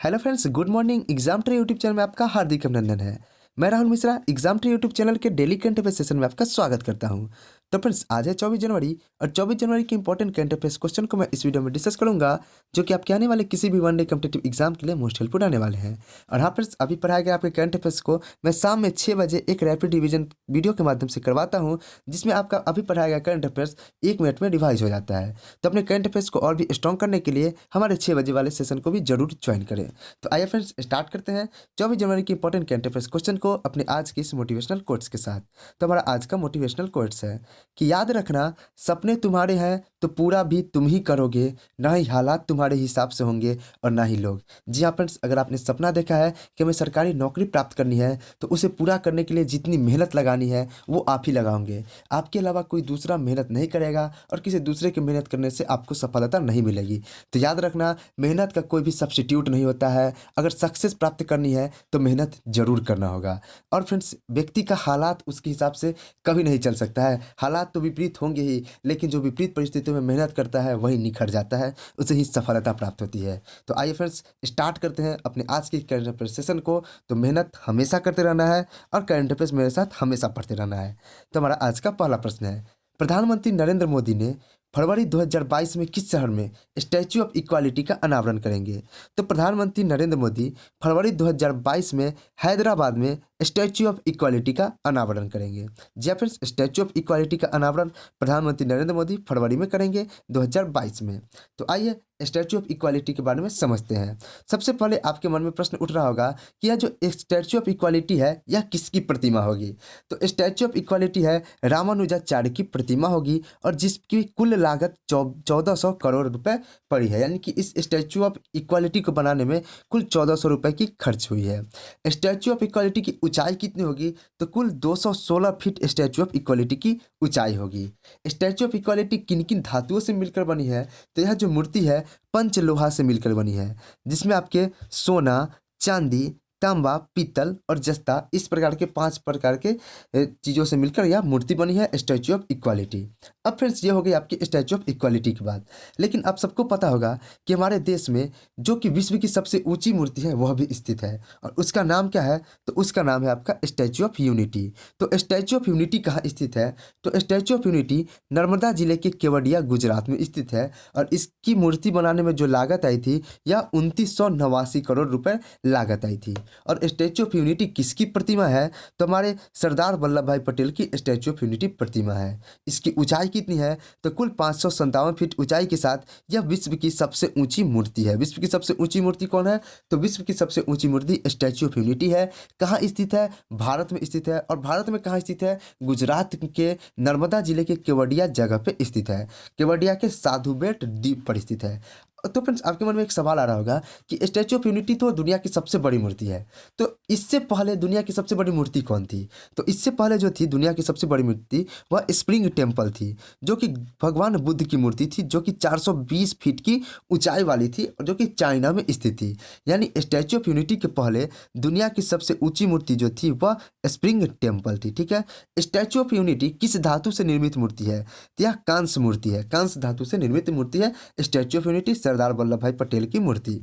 Hello friends, good morning. Exam tree YouTube channel में आपका हार्दिक अभिनंदन है। मैं Rahul Mishra exam tree YouTube channel के डेली करंट अफेयर सेशन में आपका स्वागत करता हूं। तो फ्रेंड्स, आज है 24 जनवरी और 24 जनवरी के इंपॉर्टेंट करंट अफेयर्स क्वेश्चन को मैं इस वीडियो में डिस्कस करूंगा, जो कि आपके आने वाले किसी भी वनडे कॉम्पिटिटिव एग्जाम के लिए मोस्ट हेल्पफुल आने वाले हैं। और हाँ फ्रेंड्स, अभी पढ़ाए गए आपके करंट अफेयर्स को मैं शाम में 6 बजे एक रैपिड रिवीजन वीडियो के माध्यम से करवाता हूँ, जिसमें आपका अभी पढ़ाया गया करंट अफेयर्स 1 मिनट में रिवाइज हो जाता है। तो अपने करंट अफेयर्स को और भी स्ट्रॉन्ग करने के लिए हमारे 6 बजे वाले सेशन को भी जरूर ज्वाइन करें। तो आइए फ्रेंड्स, स्टार्ट करते हैं 24 जनवरी के इंपॉर्टेंट करंट अफेयर्स क्वेश्चन को अपने आज की इस मोटिवेशनल कोट्स के साथ। तो हमारा आज का मोटिवेशनल कोट्स है कि याद रखना, सपने तुम्हारे हैं तो पूरा भी तुम ही करोगे, ना ही हालात तुम्हारे हिसाब से होंगे और ना ही लोग। जी हाँ फ्रेंड्स, अगर आपने सपना देखा है कि हमें सरकारी नौकरी प्राप्त करनी है, तो उसे पूरा करने के लिए जितनी मेहनत लगानी है वो आप ही लगाओगे। आपके अलावा कोई दूसरा मेहनत नहीं करेगा और किसी दूसरे की मेहनत करने से आपको सफलता नहीं मिलेगी। तो याद रखना, मेहनत का कोई भी सब्स्टिट्यूट नहीं होता है। अगर सक्सेस प्राप्त करनी है तो मेहनत जरूर करना होगा। और फ्रेंड्स, व्यक्ति का हालात उसके हिसाब से कभी नहीं चल सकता है। हालात तो विपरीत होंगे ही, लेकिन जो विपरीत परिस्थितियों में मेहनत करता है वही निखर जाता है, उसे ही सफलता प्राप्त होती है। तो आइए फ्रेंड्स, स्टार्ट करते हैं अपने आज की करंट अफेयर सेशन को। तो मेहनत हमेशा करते रहना है और करंट अफेयर्स मेरे साथ हमेशा पढ़ते रहना है। तो हमारा आज का पहला प्रश्न है, प्रधानमंत्री नरेंद्र मोदी ने फरवरी 2022 में किस शहर में स्टैच्यू ऑफ इक्वालिटी का अनावरण करेंगे? तो प्रधानमंत्री नरेंद्र मोदी फरवरी 2022 में हैदराबाद में स्टैच्यू ऑफ इक्वालिटी का अनावरण करेंगे। जी हाँ फ्रेंड्स, स्टैच्यू ऑफ इक्वालिटी का अनावरण प्रधानमंत्री नरेंद्र मोदी फरवरी में करेंगे 2022 में। तो आइए स्टैच्यू ऑफ इक्वालिटी के बारे में समझते हैं। सबसे पहले आपके मन में प्रश्न उठ रहा होगा कि यह जो स्टैच्यू ऑफ इक्वालिटी है यह किसकी प्रतिमा होगी? तो स्टैच्यू ऑफ इक्वालिटी है रामानुजाचार्य की प्रतिमा होगी, और जिसकी कुल लागत 1400 करोड़ रुपए पड़ी है। यानी कि इस स्टैच्यू ऑफ इक्वालिटी को बनाने में कुल 1400 रुपए की खर्च हुई है। स्टैच्यू ऑफ इक्वालिटी की ऊंचाई कितनी होगी? तो कुल 216 फीट स्टैच्यू ऑफ इक्वालिटी की ऊंचाई होगी। स्टैच्यू ऑफ इक्वालिटी किन किन धातुओं से मिलकर बनी है? तो यह जो मूर्ति है पंचलोहा से मिलकर बनी है, जिसमें आपके सोना, चांदी, तांबा, पीतल और जस्ता, इस प्रकार के 5 प्रकार के चीज़ों से मिलकर यह मूर्ति बनी है स्टैच्यू ऑफ इक्वालिटी। अब फ्रेंड्स, ये हो गई आपकी स्टैच्यू ऑफ इक्वालिटी की बात। लेकिन आप सबको पता होगा कि हमारे देश में जो कि विश्व की सबसे ऊंची मूर्ति है वह भी स्थित है, और उसका नाम क्या है? तो उसका नाम है आपका स्टैच्यू ऑफ यूनिटी। तो स्टैच्यू ऑफ यूनिटी कहाँ स्थित है? तो स्टैच्यू ऑफ यूनिटी नर्मदा जिले के केवड़िया गुजरात में स्थित है, और इसकी मूर्ति बनाने में जो लागत आई थी यह 2989 करोड़ रुपए लागत आई थी। और स्टैच्यू ऑफ यूनिटी किसकी प्रतिमा है? तो हमारे सरदार वल्लभ भाई पटेल की स्टैच्यू ऑफ यूनिटी प्रतिमा है। इसकी ऊंचाई कितनी है? तो कुल 557 फीट ऊंचाई के साथ यह विश्व की सबसे ऊंची मूर्ति है। विश्व की सबसे ऊंची मूर्ति कौन है? तो विश्व की सबसे ऊंची मूर्ति स्टैच्यू ऑफ यूनिटी है। कहाँ स्थित है? भारत में स्थित है। और भारत में कहाँ स्थित है? गुजरात के नर्मदा जिले के केवड़िया जगह पे स्थित है। केवड़िया के साधु बेट द्वीप पर स्थित है। तो फ्रेंड्स, आपके मन में एक सवाल आ रहा होगा कि स्टैच्यू ऑफ यूनिटी तो दुनिया की सबसे बड़ी मूर्ति है, तो इससे पहले दुनिया की सबसे बड़ी मूर्ति कौन थी? तो इससे पहले जो थी दुनिया की सबसे बड़ी मूर्ति वह स्प्रिंग टेम्पल थी, जो कि भगवान बुद्ध की मूर्ति थी, जो कि 420 फीट की ऊंचाई वाली थी, और जो कि चाइना में स्थित थी। यानी स्टैच्यू ऑफ यूनिटी के पहले दुनिया की सबसे ऊंची मूर्ति जो थी वह स्प्रिंग टेम्पल थी। ठीक है। स्टैच्यू ऑफ यूनिटी किस धातु से निर्मित मूर्ति है? तो यह कांस्य मूर्ति है। कांस्य धातु से निर्मित मूर्ति है statue of unity, Sardar Vallabh भाई पटेल की मूर्ति।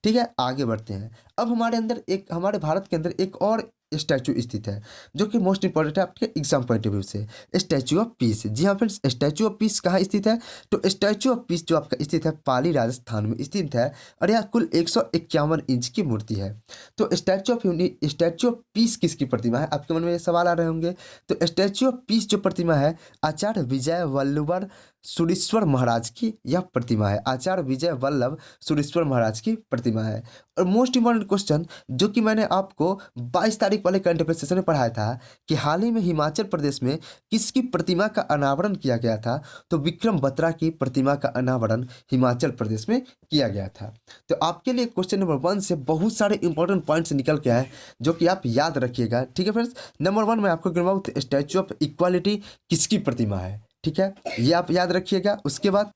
ठीक है, आगे बढ़ते हैं। अब हमारे भारत के अंदर एक और स्टैचू स्थित है, जो कि मोस्ट इंपॉर्टेंट है आपके एग्जाम पॉइंट ऑफ व्यू से, स्टैचू ऑफ पीस। जी हाँ फ्रेंड्स, स्टैचू ऑफ पीस कहाँ स्थित है? तो स्टैचू ऑफ पीस जो आपका स्थित है पाली राजस्थान में स्थित है, और यह कुल 151 इंच की मूर्ति है। तो स्टैचू ऑफ पीस किसकी प्रतिमा है? आपके मन में ये सवाल आ रहे होंगे। तो स्टैचू ऑफ पीस जो प्रतिमा है आचार्य विजय वल्लभ सुरेश्वर महाराज की यह प्रतिमा है। आचार्य विजय वल्लभ सुरेश्वर महाराज की प्रतिमा है। और मोस्ट इंपॉर्टेंट क्वेश्चन जो कि मैंने आपको 22 तारीख वाले करंट अफेयर सेशन में पढ़ाया था कि हाल ही में हिमाचल प्रदेश में किसकी प्रतिमा का अनावरण किया गया था? तो विक्रम बत्रा की प्रतिमा का अनावरण हिमाचल प्रदेश में किया गया था। तो आपके लिए क्वेश्चन नंबर 1 से बहुत सारे इंपॉर्टेंट पॉइंट्स निकल के आए, जो कि आप याद रखिएगा। ठीक है फ्रेंड्स, नंबर 1 मैं आपको गिनवाऊं तो स्टैचू ऑफ इक्वालिटी किसकी प्रतिमा है? ठीक है, ये आप याद रखिएगा। उसके बाद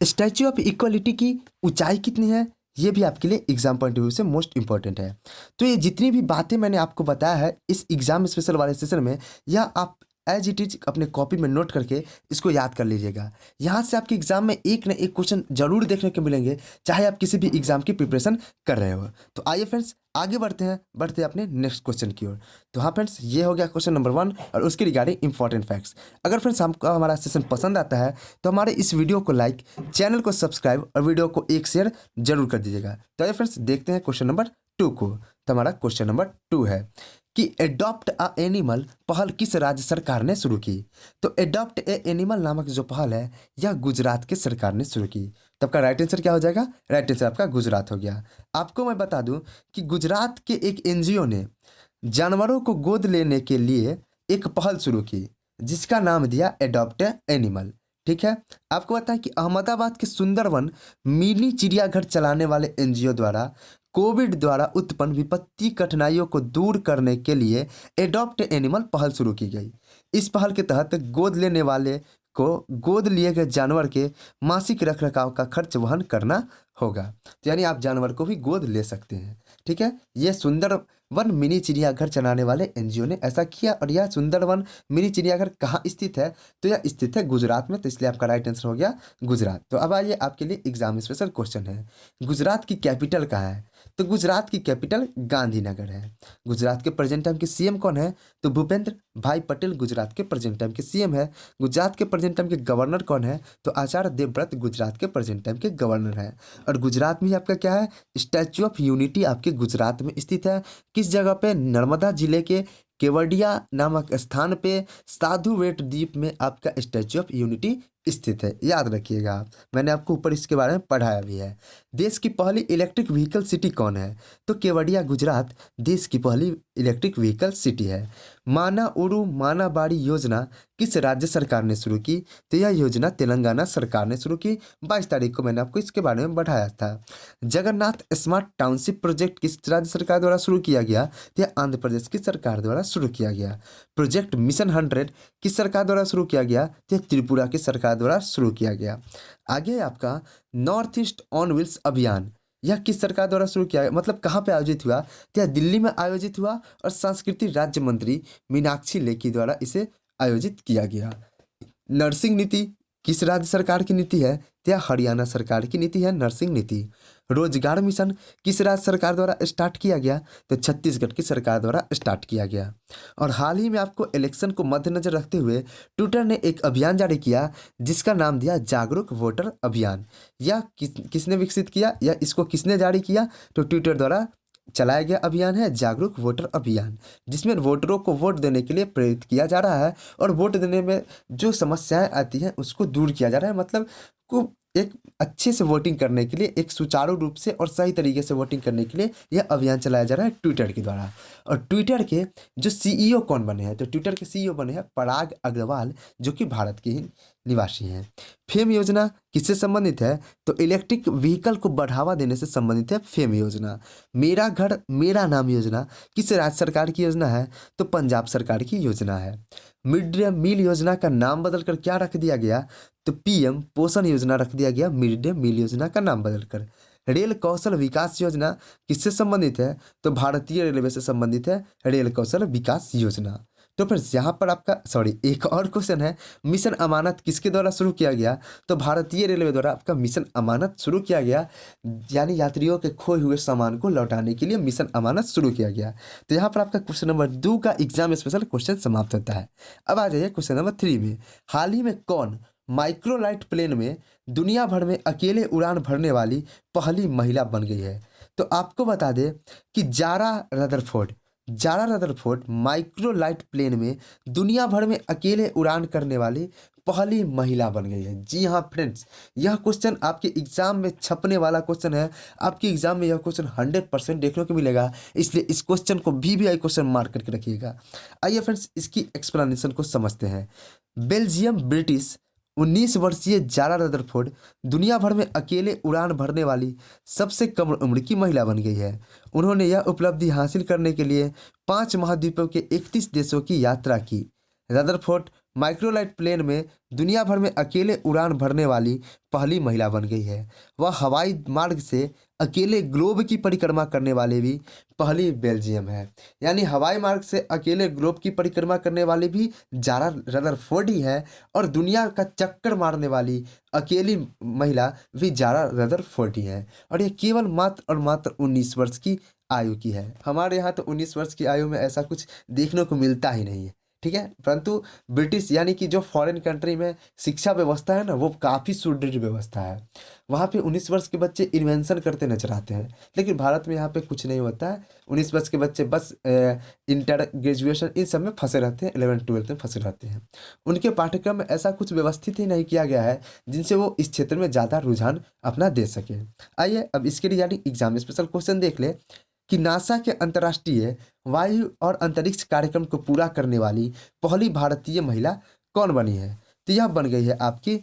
स्टैच्यू ऑफ इक्वालिटी की ऊंचाई कितनी है, ये भी आपके लिए एग्जाम पॉइंट ऑफ व्यू से मोस्ट इंपॉर्टेंट है। तो ये जितनी भी बातें मैंने आपको बताया है इस एग्जाम स्पेशल वाले सेशन में, यह आप एज इट इज अपने कॉपी में नोट करके इसको याद कर लीजिएगा। यहाँ से आपके एग्जाम में एक न एक क्वेश्चन जरूर देखने को मिलेंगे, चाहे आप किसी भी एग्जाम की प्रिपरेशन कर रहे हो। तो आइए फ्रेंड्स आगे बढ़ते हैं अपने नेक्स्ट क्वेश्चन की ओर। तो हाँ फ्रेंड्स, ये हो गया क्वेश्चन नंबर 1 और उसके रिगार्डिंग इंपॉर्टेंट फैक्ट्स। अगर फ्रेंड्स हमको हमारा सेशन पसंद आता है तो हमारे इस वीडियो को लाइक, चैनल को सब्सक्राइब और वीडियो को एक शेयर जरूर कर दीजिएगा। तो आइए फ्रेंड्स देखते हैं क्वेश्चन नंबर 2 को। तो हमारा क्वेश्चन नंबर 2 है कि एडॉप्ट अ एनिमल पहल किस राज्य सरकार ने शुरू की। तो एडॉप्ट ए एनिमल नामक जो पहल है यह गुजरात के सरकार ने शुरू की। तो आपका राइट आंसर क्या हो जाएगा? राइट आंसर आपका गुजरात हो गया। आपको मैं बता दूं कि गुजरात के एक एनजीओ ने जानवरों को गोद लेने के लिए एक पहल शुरू की जिसका नाम दिया एडॉप्ट ए एनिमल। ठीक है, आपको बताएं कि अहमदाबाद के सुंदरवन मिनी चिड़ियाघर चलाने वाले एनजीओ द्वारा कोविड द्वारा उत्पन्न विपत्ति कठिनाइयों को दूर करने के लिए एडॉप्ट एनिमल पहल शुरू की गई। इस पहल के तहत गोद लेने वाले को गोद लिए गए जानवर के मासिक रखरखाव का खर्च वहन करना होगा। तो यानी आप जानवर को भी गोद ले सकते हैं। ठीक है, ये सुंदरवन मिनी चिड़ियाघर चलाने वाले एनजीओ ने ऐसा किया। और यह सुंदरवन मिनी चिड़ियाघर कहाँ स्थित है? तो यह स्थित है गुजरात में। तो इसलिए आपका राइट आंसर हो गया गुजरात। तो अब आइए आपके लिए एग्जाम स्पेशल क्वेश्चन है, गुजरात की कैपिटल कहाँ है? तो गुजरात की कैपिटल गांधीनगर है। गुजरात के प्रेजेंट टाइम के सीएम कौन है? तो भूपेंद्र भाई पटेल गुजरात के प्रेजेंट टाइम के सीएम है। गुजरात के प्रेजेंट टाइम के गवर्नर कौन है? तो आचार्य देवव्रत गुजरात के प्रेजेंट टाइम के गवर्नर है। और गुजरात में ही आपका क्या है? स्टैच्यू ऑफ यूनिटी आपके गुजरात में स्थित है। किस जगह पे? नर्मदा जिले के केवड़िया नामक स्थान पे साधु वेट द्वीप में आपका स्टैच्यू ऑफ यूनिटी स्थित है। याद रखिएगा आप, मैंने आपको ऊपर इसके बारे में पढ़ाया भी है। देश की पहली इलेक्ट्रिक व्हीकल सिटी कौन है? तो केवड़िया गुजरात देश की पहली इलेक्ट्रिक व्हीकल सिटी है। माना उड़ू माना बाड़ी योजना किस राज्य सरकार ने शुरू की? तो यह योजना तेलंगाना सरकार ने शुरू की। 22 तारीख को मैंने आपको इसके बारे में बढ़ाया था। जगन्नाथ स्मार्ट टाउनशिप प्रोजेक्ट किस राज्य सरकार द्वारा शुरू किया गया? तो यह आंध्र प्रदेश की सरकार द्वारा शुरू किया गया। प्रोजेक्ट मिशन 100 किस सरकार द्वारा शुरू किया गया? तो यह त्रिपुरा की सरकार द्वारा शुरू किया गया। आगे है आपका नॉर्थ ईस्ट ऑन व्हील्स अभियान, यह किस सरकार द्वारा शुरू किया गया? मतलब कहाँ पे आयोजित हुआ? तो यह दिल्ली में आयोजित हुआ और संस्कृति राज्य मंत्री मीनाक्षी लेखी द्वारा इसे आयोजित किया गया। नर्सिंग नीति किस राज्य सरकार की नीति है? तो यह हरियाणा सरकार की नीति है नर्सिंग नीति। रोजगार मिशन किस राज्य सरकार द्वारा स्टार्ट किया गया? तो छत्तीसगढ़ की सरकार द्वारा स्टार्ट किया गया। और हाल ही में आपको इलेक्शन को मद्देनजर रखते हुए ट्विटर ने एक अभियान जारी किया जिसका नाम दिया जागरूक वोटर अभियान। यह किसने विकसित किया या इसको किसने जारी किया? तो ट्विटर द्वारा चलाया गया अभियान है जागरूक वोटर अभियान, जिसमें वोटरों को वोट देने के लिए प्रेरित किया जा रहा है और वोट देने में जो समस्याएं आती हैं उसको दूर किया जा रहा है। मतलब को एक अच्छे से वोटिंग करने के लिए, एक सुचारू रूप से और सही तरीके से वोटिंग करने के लिए यह अभियान चलाया जा रहा है ट्विटर के द्वारा। और ट्विटर के जो सीईओ कौन बने हैं? तो ट्विटर के सीईओ बने हैं पराग अग्रवाल, जो कि भारत के ही निवासी हैं। फेम योजना किससे संबंधित है? तो इलेक्ट्रिक व्हीकल को बढ़ावा देने से संबंधित है फेम योजना। मेरा घर मेरा नाम योजना किस राज्य सरकार की योजना है? तो पंजाब सरकार की योजना है। मिड डे मील योजना का नाम बदलकर क्या रख दिया गया? तो पीएम पोषण योजना रख दिया गया मिड डे मील योजना का नाम बदलकर। रेल कौशल विकास योजना किससे संबंधित है? तो भारतीय रेलवे से संबंधित है रेल कौशल विकास योजना। तो फ्रेंड्स यहाँ पर आपका एक और क्वेश्चन है, मिशन अमानत किसके द्वारा शुरू किया गया? तो भारतीय रेलवे द्वारा आपका मिशन अमानत शुरू किया गया, यानी यात्रियों के खोए हुए सामान को लौटाने के लिए मिशन अमानत शुरू किया गया। तो यहाँ पर आपका क्वेश्चन नंबर 2 का एग्जाम स्पेशल क्वेश्चन समाप्त होता है। अब आ जाइए क्वेश्चन नंबर 3 में। हाल ही में कौन माइक्रोलाइट प्लेन में दुनिया भर में अकेले उड़ान भरने वाली पहली महिला बन गई है? तो आपको बता दें कि जारा रदरफोर्ड माइक्रोलाइट प्लेन में दुनिया भर में अकेले उड़ान करने वाली पहली महिला बन गई है। जी हाँ फ्रेंड्स, यह क्वेश्चन आपके एग्जाम में छपने वाला क्वेश्चन है। आपके एग्जाम में यह क्वेश्चन 100% देखने को मिलेगा, इसलिए इस क्वेश्चन को भी आई क्वेश्चन मार्क करके रखिएगा। आइए फ्रेंड्स इसकी एक्सप्लेनेशन को समझते हैं। बेल्जियम ब्रिटिश 19 वर्षीय जारा रदरफोर्ड दुनिया भर में अकेले उड़ान भरने वाली सबसे कम उम्र की महिला बन गई है। उन्होंने यह उपलब्धि हासिल करने के लिए 5 महाद्वीपों के 31 देशों की यात्रा की। रदरफोर्ड माइक्रोलाइट प्लेन में दुनिया भर में अकेले उड़ान भरने वाली पहली महिला बन गई है। वह हवाई मार्ग से अकेले ग्लोब की परिक्रमा करने वाले भी पहली बेल्जियम है। यानी हवाई मार्ग से अकेले ग्लोब की परिक्रमा करने वाली भी जारा रदरफोर्ड ही है, और दुनिया का चक्कर मारने वाली अकेली महिला भी जारा रदरफोर्ड ही है। और ये केवल मात्र और मात्र 19 वर्ष की आयु की है। हमारे यहाँ तो 19 वर्ष की आयु में ऐसा कुछ देखने को मिलता ही नहीं है, ठीक है। परंतु ब्रिटिश यानी कि जो फॉरेन कंट्री में शिक्षा व्यवस्था है ना, वो काफ़ी सुदृढ़ व्यवस्था है। वहाँ पे 19 वर्ष के बच्चे इन्वेंशन करते नजर आते हैं, लेकिन भारत में यहाँ पे कुछ नहीं होता है। 19 वर्ष के बच्चे बस इंटर ग्रेजुएशन इन सब में फंसे रहते हैं, 11th-12th में फंसे रहते हैं। उनके पाठ्यक्रम में ऐसा कुछ व्यवस्थित ही नहीं किया गया है जिनसे वो इस क्षेत्र में ज़्यादा रुझान अपना दे सके। आइए अब इसके लिए यानी एग्जाम स्पेशल क्वेश्चन देख ले कि नासा के अंतर्राष्ट्रीय वायु और अंतरिक्ष कार्यक्रम को पूरा करने वाली पहली भारतीय महिला कौन बनी है? तो यह बन गई है आपकी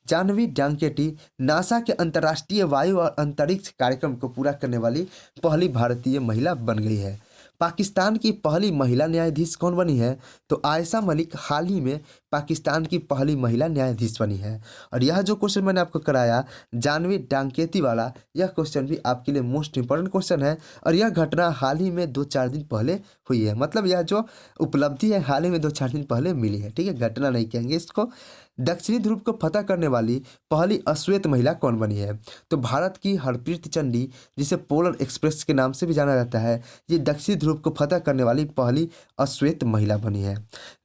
जाह्नवी डांकेटी नासा के अंतर्राष्ट्रीय वायु और अंतरिक्ष कार्यक्रम को पूरा करने वाली पहली भारतीय महिला बन गई है। पाकिस्तान की पहली महिला न्यायाधीश कौन बनी है? तो आयशा मलिक हाल ही में पाकिस्तान की पहली महिला न्यायाधीश बनी है। और यह जो क्वेश्चन मैंने आपको कराया जाह्नवी डांकेती वाला, यह क्वेश्चन भी आपके लिए मोस्ट इंपॉर्टेंट क्वेश्चन है। और यह घटना हाल ही में 2-4 दिन पहले हुई है। मतलब यह जो उपलब्धि है हाल ही में 2-4 दिन पहले मिली है, ठीक है, घटना नहीं कहेंगे इसको। दक्षिणी ध्रुव को फतह करने वाली पहली अश्वेत महिला कौन बनी है? तो भारत की हरप्रीत चंडी, जिसे पोलर एक्सप्रेस के नाम से भी जाना जाता है, ये दक्षिणी ध्रुव को फतह करने वाली पहली अश्वेत महिला बनी है।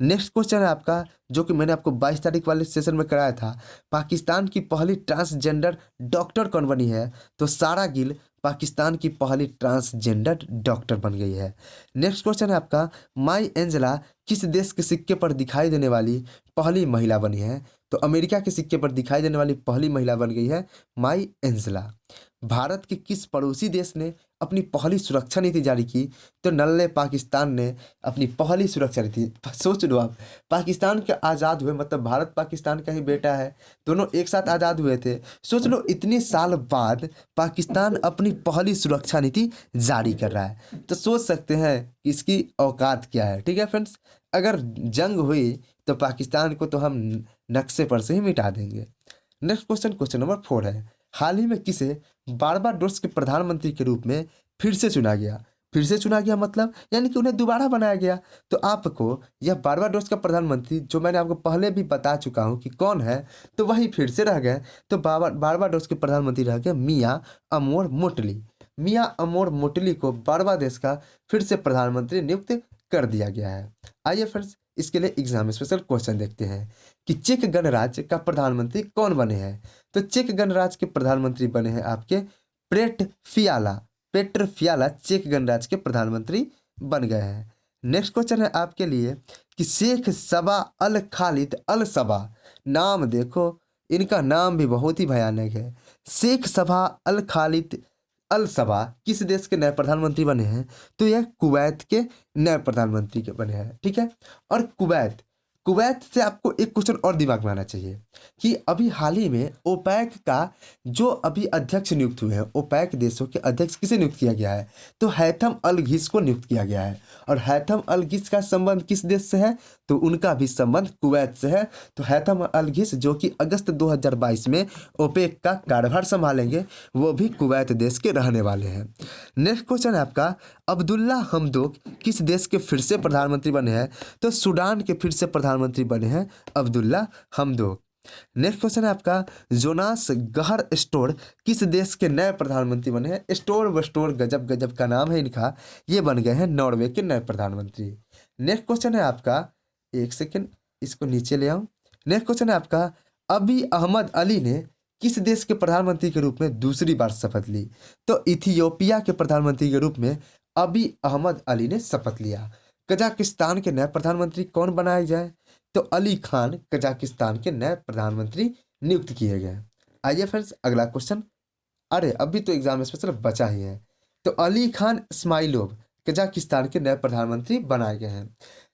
नेक्स्ट क्वेश्चन है आपका, जो कि मैंने आपको 22 तारीख वाले सेशन में कराया था। पाकिस्तान की पहली ट्रांसजेंडर डॉक्टर कौन बनी है? तो सारा गिल पाकिस्तान की पहली ट्रांसजेंडर डॉक्टर बन गई है। नेक्स्ट क्वेश्चन है आपका, माई एंजेला किस देश के सिक्के पर दिखाई देने वाली पहली महिला बनी है? तो अमेरिका के सिक्के पर दिखाई देने वाली पहली महिला बन गई है माई एंजेला। भारत के किस पड़ोसी देश ने अपनी पहली सुरक्षा नीति जारी की? तो नल्ले पाकिस्तान ने अपनी पहली सुरक्षा नीति। सोच लो आप, पाकिस्तान के आज़ाद हुए, मतलब भारत पाकिस्तान का ही बेटा है, दोनों एक साथ आज़ाद हुए थे। सोच लो इतने साल बाद पाकिस्तान अपनी पहली सुरक्षा नीति जारी कर रहा है, तो सोच सकते हैं कि इसकी औकात क्या है, ठीक है फ्रेंड्स। अगर जंग हुई तो पाकिस्तान को तो हम नक्शे पर से ही मिटा देंगे। नेक्स्ट क्वेश्चन, क्वेश्चन नंबर 4 है, हाल ही में किसे बारबाडोस के प्रधानमंत्री के रूप में फिर से चुना गया? फिर से चुना गया मतलब यानी कि उन्हें दोबारा बनाया गया। तो आपको यह बारबाडोस का प्रधानमंत्री, जो मैंने आपको पहले भी बता चुका हूँ कि कौन है, तो वही फिर से रह गए। तो बारबाडोस के प्रधानमंत्री रह गए मियाँ अमोर मोटली। मियाँ अमोर मोटली को बारबाडोस का फिर से प्रधानमंत्री नियुक्त कर दिया गया है। आइए फ्रेंड्स, इसके लिए एग्जाम स्पेशल क्वेश्चन देखते हैं कि चेक गणराज्य का प्रधानमंत्री कौन बने हैं? तो चेक गणराज्य के प्रधानमंत्री बने हैं आपके पेट्र फियाला चेक गणराज्य के प्रधानमंत्री बन गए हैं। नेक्स्ट क्वेश्चन है आपके लिए कि शेख सबा अल खालिद अल सबा, नाम देखो, इनका नाम भी बहुत ही भयानक है। शेख सबा अल खालिद अल सबा किस देश के नए प्रधानमंत्री बने हैं? तो यह कुवैत के नए प्रधानमंत्री के बने हैं, ठीक है। और कुवैत से आपको एक क्वेश्चन और दिमाग में आना चाहिए कि अभी हाल ही में ओपेक का जो अभी अध्यक्ष नियुक्त हुए हैं, ओपेक देशों के अध्यक्ष किसे नियुक्त किया गया है? तो हैथम अल घिस को नियुक्त किया गया है। और हैथम अल घिस का संबंध किस देश से है? तो उनका भी संबंध कुवैत से है। तो हैथम अल घिस, जो कि अगस्त 2022 में ओपेक का कार्यभार संभालेंगे, वो भी कुवैत देश के रहने वाले हैं। नेक्स्ट क्वेश्चन है आपका, अब्दुल्ला हमदोक किस देश के फिर से प्रधानमंत्री बने हैं? तो सूडान के फिर से प्रधानमंत्री बने हैं अब्दुल्ला हमदोक। नेक्स्ट क्वेश्चन है आपका, जोनास गहर स्टोर किस देश के नए प्रधानमंत्री बने हैं? स्टोर गजब गजब का नाम है इनका, ये बन गए हैं नॉर्वे के नए प्रधानमंत्री। नेक्स्ट क्वेश्चन है आपका, एक सेकेंड इसको नीचे ले आऊं। नेक्स्ट क्वेश्चन है आपका, अबी अहमद अली ने किस देश के प्रधानमंत्री के रूप में दूसरी बार शपथ ली? तो इथियोपिया के प्रधानमंत्री के रूप में अबी अहमद अली ने शपथ लिया। कजाकिस्तान के नए प्रधानमंत्री कौन बनाए जाए? तो अली खान कजाकिस्तान के नए प्रधानमंत्री नियुक्त किए गए। आइए फ्रेंड्स, अगला क्वेश्चन, अरे अभी तो एग्जाम स्पेशल बचा ही है। तो अली खान इस्माइलोव कजाकिस्तान के नए प्रधानमंत्री बनाए गए हैं।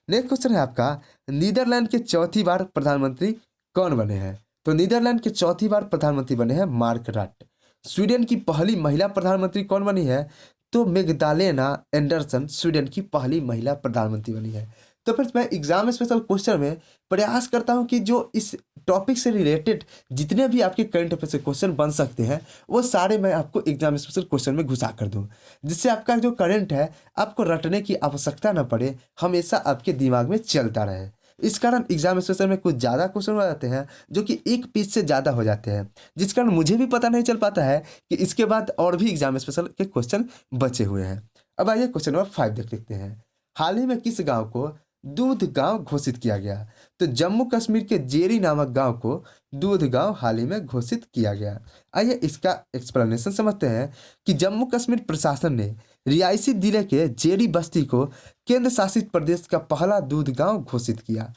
नेक्स्ट क्वेश्चन है आपका, नीदरलैंड के चौथी बार प्रधानमंत्री कौन बने हैं? तो नीदरलैंड के चौथी बार प्रधानमंत्री बने हैं मार्क रट। स्वीडन की पहली महिला प्रधानमंत्री कौन बनी है? तो मेगदालेना एंडरसन स्वीडन की पहली महिला प्रधानमंत्री बनी है। तो फ्रेंड्स मैं एग्जाम स्पेशल क्वेश्चन में प्रयास करता हूं कि जो इस टॉपिक से रिलेटेड जितने भी आपके करंट अफेयर से क्वेश्चन बन सकते हैं वो सारे मैं आपको एग्जाम स्पेशल क्वेश्चन में घुसा कर दूं, जिससे आपका जो करंट है आपको रटने की आवश्यकता ना पड़े, हमेशा आपके दिमाग में चलता रहे। इस कारण एग्जाम स्पेशल में कुछ ज़्यादा क्वेश्चन हो जाते हैं जो कि एक पेज से ज़्यादा हो जाते हैं, जिस कारण मुझे भी पता नहीं चल पाता है कि इसके बाद और भी एग्जाम स्पेशल के क्वेश्चन बचे हुए हैं। अब आइए क्वेश्चन नंबर 5 देख लेते हैं। हाल ही में किस गांव को दूध गांव घोषित किया गया? तो जम्मू कश्मीर के जेरी नामक गांव को दूध गांव हाल ही में घोषित किया गया। आइए इसका एक्सप्लेनेशन समझते हैं कि जम्मू कश्मीर प्रशासन ने रियासी जिले के जेरी बस्ती को केंद्र शासित प्रदेश का पहला दूध गांव घोषित किया।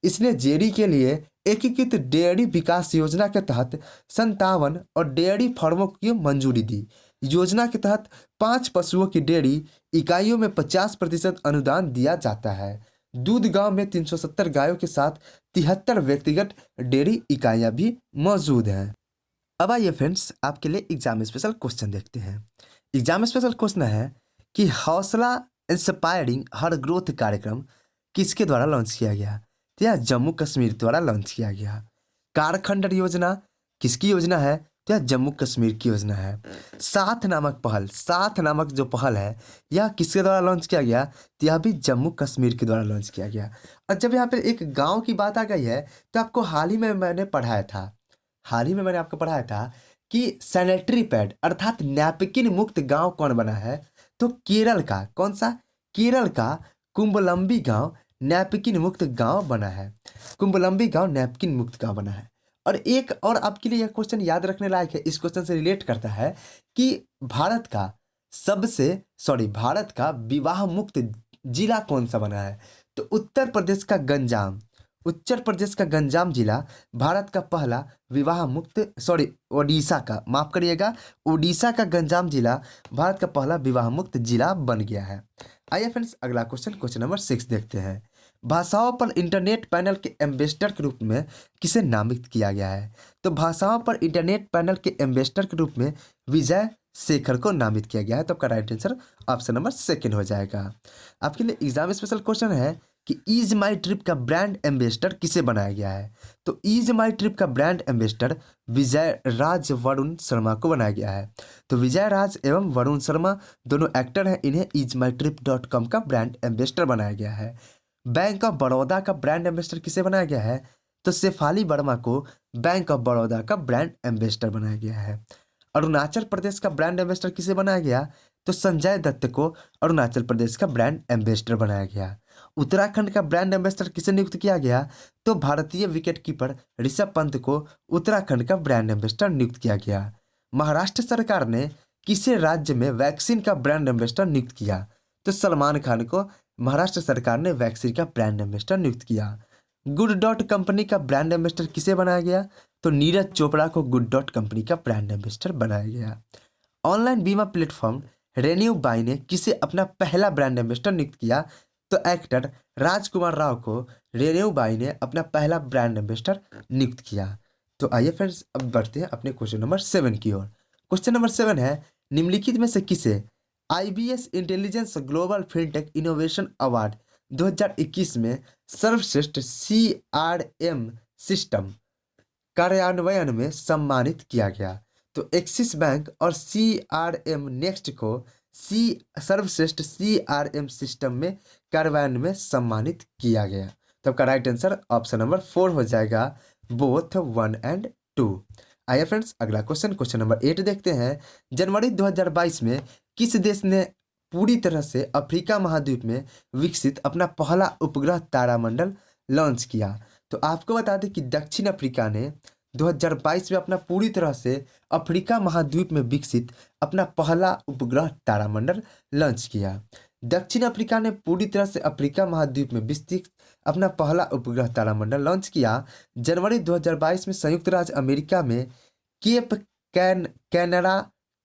इसने जेरी के लिए एकीकृत डेयरी विकास योजना के तहत 57 और डेयरी फार्मों की मंजूरी दी। योजना के तहत 5 पशुओं की डेयरी इकाइयों में 50% अनुदान दिया जाता है। दूध गांव में 370 गायों के साथ 73 व्यक्तिगत डेयरी इकाइयां भी मौजूद हैं। अब आइए फ्रेंड्स आपके लिए एग्जाम स्पेशल क्वेश्चन देखते हैं। एग्जाम स्पेशल क्वेश्चन है कि हौसला इंस्पायरिंग हर ग्रोथ कार्यक्रम किसके द्वारा लॉन्च किया गया? तो यह जम्मू कश्मीर द्वारा लॉन्च किया गया। कारखंडर योजना किसकी योजना है? तो यह जम्मू कश्मीर की योजना है। साथ नामक पहल, साथ नामक जो पहल है यह किसके द्वारा लॉन्च किया गया? तो यह भी जम्मू कश्मीर के द्वारा लॉन्च किया गया। और जब यहाँ पे एक गांव की बात आ गई है तो आपको हाल ही में मैंने पढ़ाया था, हाल ही में मैंने आपको पढ़ाया था कि सैनिटरी पैड अर्थात नैपकिन मुक्त गांव कौन बना है? तो केरल का, कौन सा? केरल का कुंबलम्बी गांव नैपकिन मुक्त गांव बना है। कुंबलम्बी गांव नैपकिन मुक्त गांव बना है। और एक और आपके लिए यह क्वेश्चन याद रखने लायक है, इस क्वेश्चन से रिलेट करता है कि भारत का विवाह मुक्त जिला कौन सा बना है? तो उत्तर प्रदेश का गंजाम, उत्तर प्रदेश का गंजाम जिला भारत का पहला विवाह मुक्त, ओडिशा का, माफ करिएगा, ओडिशा का गंजाम जिला भारत का पहला विवाह मुक्त जिला बन गया है। आइए फ्रेंड्स अगला क्वेश्चन, क्वेश्चन नंबर 6 देखते हैं। भाषाओं पर इंटरनेट पैनल के एम्बेसडर के रूप में किसे नामित किया गया है? तो भाषाओं पर इंटरनेट पैनल के एम्बेसडर के रूप में विजय शेखर को नामित किया गया है। तो आपका राइट आंसर ऑप्शन नंबर 2 हो जाएगा। आपके लिए एग्जाम स्पेशल क्वेश्चन है कि ईज माई ट्रिप का ब्रांड एम्बेसडर किसे बनाया गया है? तो ईज माई ट्रिप का ब्रांड एम्बेसडर विजय राज वरुण शर्मा को बनाया गया है। तो विजय राज एवं वरुण शर्मा दोनों एक्टर हैं, इन्हें easemytrip.com का ब्रांड एम्बेसडर बनाया गया है। बैंक ऑफ बड़ौदा का ब्रांड एम्बेसडर किसे बनाया गया है? तो शेफाली वर्मा को बैंक ऑफ बड़ौदा का ब्रांड एम्बेसडर बनाया गया है। अरुणाचल प्रदेश का ब्रांड एम्बेसडर किसे बनाया गया? तो संजय दत्त को अरुणाचल प्रदेश का ब्रांड एम्बेसडर बनाया गया। उत्तराखंड का ब्रांड एम्बेसडर किसे नियुक्त किया गया? तो भारतीय विकेट कीपर ऋषभ पंत को उत्तराखंड का ब्रांड एम्बेसडर नियुक्त किया गया। महाराष्ट्र सरकार ने किसे राज्य में वैक्सीन का ब्रांड एम्बेसडर नियुक्त किया? तो सलमान खान को महाराष्ट्र सरकार ने वैक्सीन का ब्रांड एम्बेसडर नियुक्त किया। गुड डॉट कंपनी का ब्रांड एम्बेसडर किसे बनाया गया? तो नीरज चोपड़ा को गुड डॉट कंपनी का ब्रांड एम्बेसडर बनाया गया। ऑनलाइन बीमा प्लेटफॉर्म रेन्यू बाई ने किसे अपना पहला ब्रांड एम्बेसडर नियुक्त किया? तो एक्टर राजकुमार राव को रेन्यू बाई ने अपना पहला ब्रांड एम्बेसडर नियुक्त किया। तो आइए फ्रेंड्स अब बढ़ते हैं अपने क्वेश्चन नंबर 7 की ओर। क्वेश्चन नंबर 7 है, निम्नलिखित में से किसे IBS intelligence global fintech innovation award 2021 में सर्वश्रेष्ठ CRM सिस्टम कार्यान्वयन में सम्मानित किया गया? तो एक्सिस बैंक और CRM नेक्स्ट को सर्वश्रेष्ठ CRM सिस्टम में कार्यान्वयन में सम्मानित किया गया। तो आपका राइट आंसर ऑप्शन नंबर 4 हो जाएगा, बोथ 1 और 2। आइए फ्रेंड्स अगला क्वेश्चन, क्वेश्चन नंबर 8 देखते हैं। जनवरी 2022 में किस देश ने पूरी तरह से अफ्रीका महाद्वीप में विकसित अपना पहला उपग्रह तारामंडल लॉन्च किया? तो आपको बता दें कि दक्षिण अफ्रीका ने 2022 में अपना पूरी तरह से अफ्रीका महाद्वीप में विकसित अपना पहला उपग्रह तारामंडल लॉन्च किया। दक्षिण अफ्रीका ने पूरी तरह से अफ्रीका महाद्वीप में विकसित अपना पहला उपग्रह तारामंडल लॉन्च किया जनवरी 2022 में संयुक्त राज्य अमेरिका में केप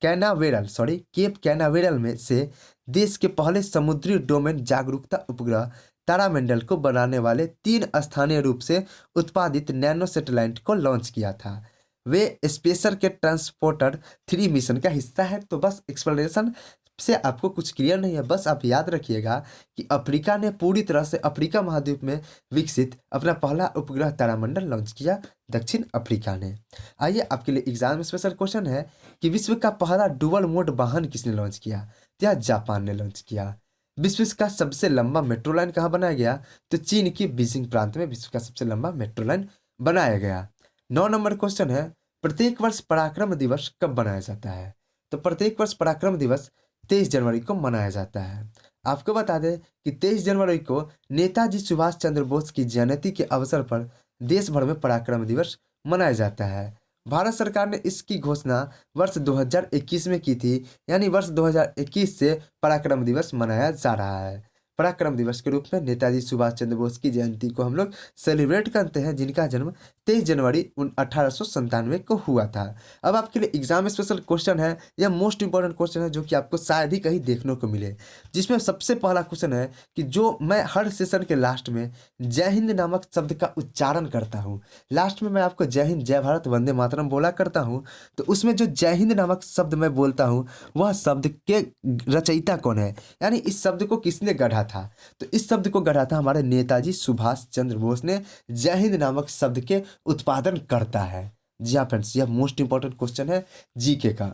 कैनावेरल में से देश के पहले समुद्री डोमेन जागरूकता उपग्रह तारामंडल को बनाने वाले 3 स्थानीय रूप से उत्पादित नैनो सैटेलाइट को लॉन्च किया था। वे स्पेसर के ट्रांसपोर्टर 3 मिशन का हिस्सा है। तो बस एक्सप्लेनेशन से आपको कुछ क्लियर नहीं है, बस आप याद रखिएगा कि अफ्रीका ने पूरी तरह से अफ्रीका महाद्वीप में विकसित अपना पहला उपग्रह तारामंडल लॉन्च किया, दक्षिण अफ्रीका ने। आइए आपके लिए एग्जाम में स्पेशल क्वेश्चन है कि विश्व का पहला डुअल मोड वाहन किसने लॉन्च किया? तो यह जापान ने लॉन्च किया। विश्व का सबसे लंबा मेट्रो लाइन कहाँ बनाया गया? तो चीन की बीजिंग प्रांत में विश्व का सबसे लंबा मेट्रो लाइन बनाया गया। 9 नंबर क्वेश्चन है, प्रत्येक वर्ष पराक्रम दिवस कब मनाया जाता है? तो प्रत्येक वर्ष पराक्रम दिवस 23 जनवरी को मनाया जाता है। आपको बता दें कि 23 जनवरी को नेताजी सुभाष चंद्र बोस की जयंती के अवसर पर देश भर में पराक्रम दिवस मनाया जाता है। भारत सरकार ने इसकी घोषणा वर्ष 2021 में की थी, यानी वर्ष 2021 से पराक्रम दिवस मनाया जा रहा है। पराक्रम दिवस के रूप में नेताजी सुभाष चंद्र बोस की जयंती को हम लोग सेलिब्रेट करते हैं, जिनका जन्म 23 जनवरी 1897 को हुआ था। अब आपके लिए एग्जाम स्पेशल क्वेश्चन है, यह मोस्ट इंपॉर्टेंट क्वेश्चन है जो कि आपको शायद ही कहीं देखने को मिले, जिसमें सबसे पहला क्वेश्चन है कि जो मैं हर सेशन के लास्ट में जय हिंद नामक शब्द का उच्चारण करता हूँ, लास्ट में मैं आपको जय हिंद, जय भारत, वंदे मातरम बोला करता हूँ, तो उसमें जो जय हिंद नामक शब्द मैं बोलता हूँ वह शब्द के रचयिता कौन है, यानी इस शब्द को किसने गढ़ा था? तो इस शब्द को गढ़ा था हमारे नेताजी सुभाष चंद्र बोस ने। जय हिंद नामक शब्द के उत्पादन करता है। जी हाँ फ्रेंड्स, यह मोस्ट इंपॉर्टेंट क्वेश्चन है जीके का।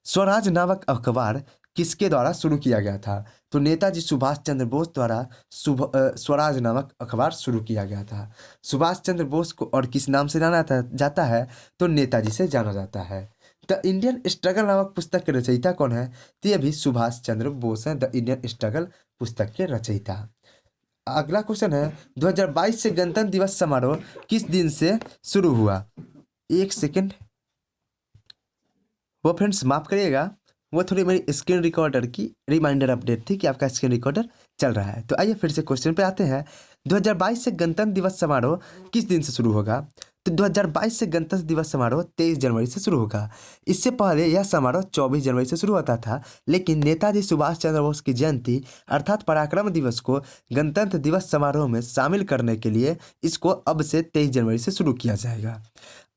स्वराज नामक अखबार किसके द्वारा शुरू किया गया था? तो नेताजी सुभाष चंद्र बोस द्वारा स्वराज नामक अखबार शुरू किया गया था। सुभाष चंद्र बोस को और किस नाम से जाना जाता है? तो नेताजी से जाना जाता है। द इंडियन स्ट्रगल नामक पुस्तक के रचयिता कौन है? तो यह भी सुभाष चंद्र बोस हैं, द इंडियन स्ट्रगल पुस्तक के रचयिता। अगला क्वेश्चन है, 2022 से गणतंत्र दिवस समारोह किस दिन से शुरू हुआ? एक सेकेंड, वो फ्रेंड्स माफ करिएगा, वो थोड़ी मेरी स्क्रीन रिकॉर्डर की रिमाइंडर अपडेट थी कि आपका स्क्रीन रिकॉर्डर चल रहा है। तो आइए फिर से क्वेश्चन पे आते हैं। 2022 से गणतंत्र दिवस समारोह किस दिन से शुरू होगा? तो 2022 से गणतंत्र दिवस समारोह 23 जनवरी से शुरू होगा। इससे पहले यह समारोह 24 जनवरी से शुरू होता था, लेकिन नेताजी सुभाष चंद्र बोस की जयंती अर्थात पराक्रम दिवस को गणतंत्र दिवस समारोह में शामिल करने के लिए इसको अब से 23 जनवरी से शुरू किया जाएगा।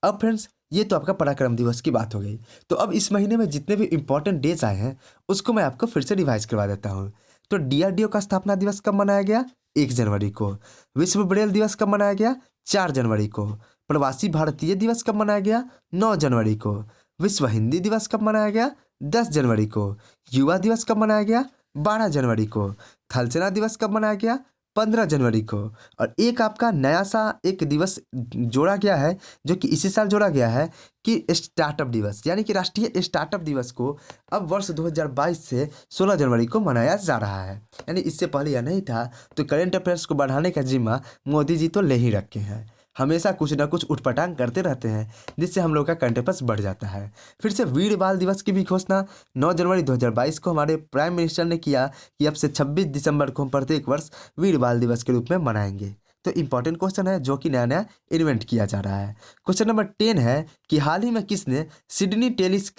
अब फ्रेंड्स, ये तो आपका पराक्रम दिवस की बात हो गई। तो अब इस महीने में जितने भी इंपॉर्टेंट डेज आए हैं उसको मैं आपको फिर से रिवाइज करवा देता हूँ। तो डीआरडीओ का स्थापना दिवस कब मनाया गया? 1 जनवरी को। विश्व ब्रेल दिवस कब मनाया गया? 4 जनवरी को। प्रवासी भारतीय दिवस कब मनाया गया? 9 जनवरी को। विश्व हिंदी दिवस कब मनाया गया? 10 जनवरी को। युवा दिवस कब मनाया गया? 12 जनवरी को। थल सेना दिवस कब मनाया गया? 15 जनवरी को। और एक आपका नया सा एक दिवस जोड़ा गया है जो कि इसी साल जोड़ा गया है कि स्टार्टअप दिवस, यानी कि राष्ट्रीय स्टार्टअप दिवस को अब वर्ष 2022 से 16 जनवरी को मनाया जा रहा है। यानी इससे पहले यह नहीं था। तो करेंट अफेयर्स को बढ़ाने का जिम्मा मोदी जी तो ले ही रखे हैं, हमेशा कुछ ना कुछ उठपटांग करते रहते हैं, जिससे हम लोग का करंट अफेयर्स बढ़ जाता है। फिर से वीर बाल दिवस की भी घोषणा 9 जनवरी 2022 को हमारे प्राइम मिनिस्टर ने किया कि अब से 26 दिसंबर को हम प्रत्येक वर्ष वीर बाल दिवस के रूप में मनाएंगे। तो इंपॉर्टेंट क्वेश्चन है जो कि नया नया इन्वेंट किया जा रहा है। क्वेश्चन नंबर 10 है कि हाल ही में किसने सिडनी टेनिस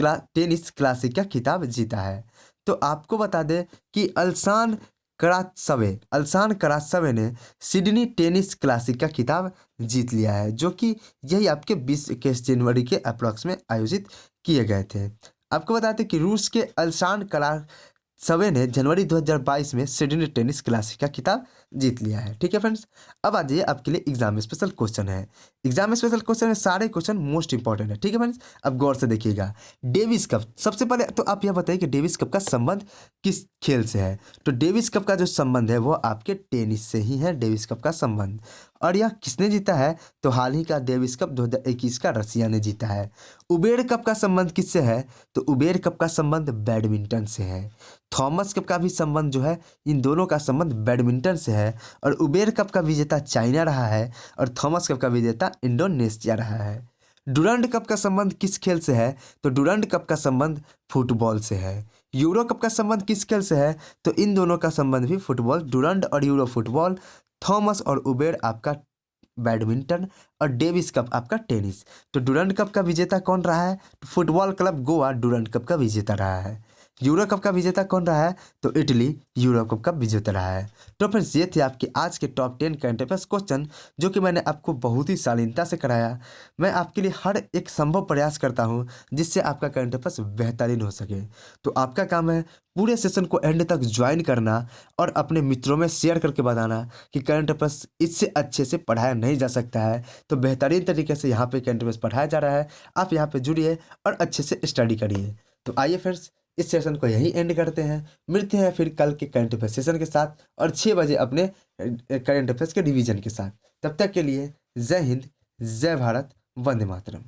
क्लासिक का खिताब जीता है? तो आपको बता दें कि अल्सान करात्सवे ने सिडनी टेनिस क्लासिक का खिताब जीत लिया है, जो कि यही आपके 20 जनवरी के अप्रॉक्स में आयोजित किए गए थे। आपको बताते कि रूस के अल्सान करात्सवे ने जनवरी 2022 में सिडनी टेनिस क्लासिक का खिताब जीत लिया है। ठीक है फ्रेंड्स, अब आ जाइए आपके लिए एग्जाम स्पेशल क्वेश्चन है। एग्जाम स्पेशल क्वेश्चन में सारे क्वेश्चन मोस्ट इंपॉर्टेंट है। ठीक है फ्रेंड्स, अब गौर से देखिएगा। डेविस कप, सबसे पहले तो आप यह बताइए कि डेविस कप का संबंध किस खेल से है? तो डेविस कप का जो संबंध है वो आपके टेनिस से ही है, डेविस कप का संबंध। और यह किसने जीता है? तो हाल ही का डेविस कप 2021 का रसिया ने जीता है। उबेर कप का संबंध किससे है? तो उबेर कप का संबंध बैडमिंटन से है। थॉमस कप का भी संबंध जो है, इन दोनों का संबंध बैडमिंटन से है। और उबेर कप का विजेता चाइना रहा है और थॉमस कप का विजेता इंडोनेशिया रहा है। डुरंड कप का संबंध किस खेल से है? तो डुरंड कप का संबंध फुटबॉल से है। यूरो कप का संबंध किस खेल से है? तो इन दोनों का संबंध भी फुटबॉल, डुरंड और यूरो फुटबॉल, थॉमस और उबेर आपका बैडमिंटन और डेविस कप आपका टेनिस। तो डुरंड कप का विजेता कौन रहा है? तो football club Goa Durand cup का विजेता रहा है। यूरो कप का विजेता कौन रहा है? तो इटली यूरो कप का विजेता रहा है। तो फ्रेंड्स ये थे आपके आज के टॉप 10 करंट अफेयर्स क्वेश्चन, जो कि मैंने आपको बहुत ही शालीनता से कराया। मैं आपके लिए हर एक संभव प्रयास करता हूँ जिससे आपका करंट अफेयर्स बेहतरीन हो सके। तो आपका काम है पूरे सेशन को एंड तक ज्वाइन करना और अपने मित्रों में शेयर करके बताना कि करंट अफेयर्स इससे अच्छे से पढ़ाया नहीं जा सकता है। तो बेहतरीन तरीके से यहाँ पे करंट अफेयर्स पढ़ाया जा रहा है। आप यहाँ पे जुड़िए और अच्छे से स्टडी करिए। तो आइए फ्रेंड्स, इस सेशन को यहीं एंड करते हैं। मिलते हैं फिर कल के करंट अफेयर सेशन के साथ और 6 बजे अपने करंट अफेयर्स के रिवीजन के साथ। तब तक के लिए जय हिंद, जय भारत, वंदे मातरम।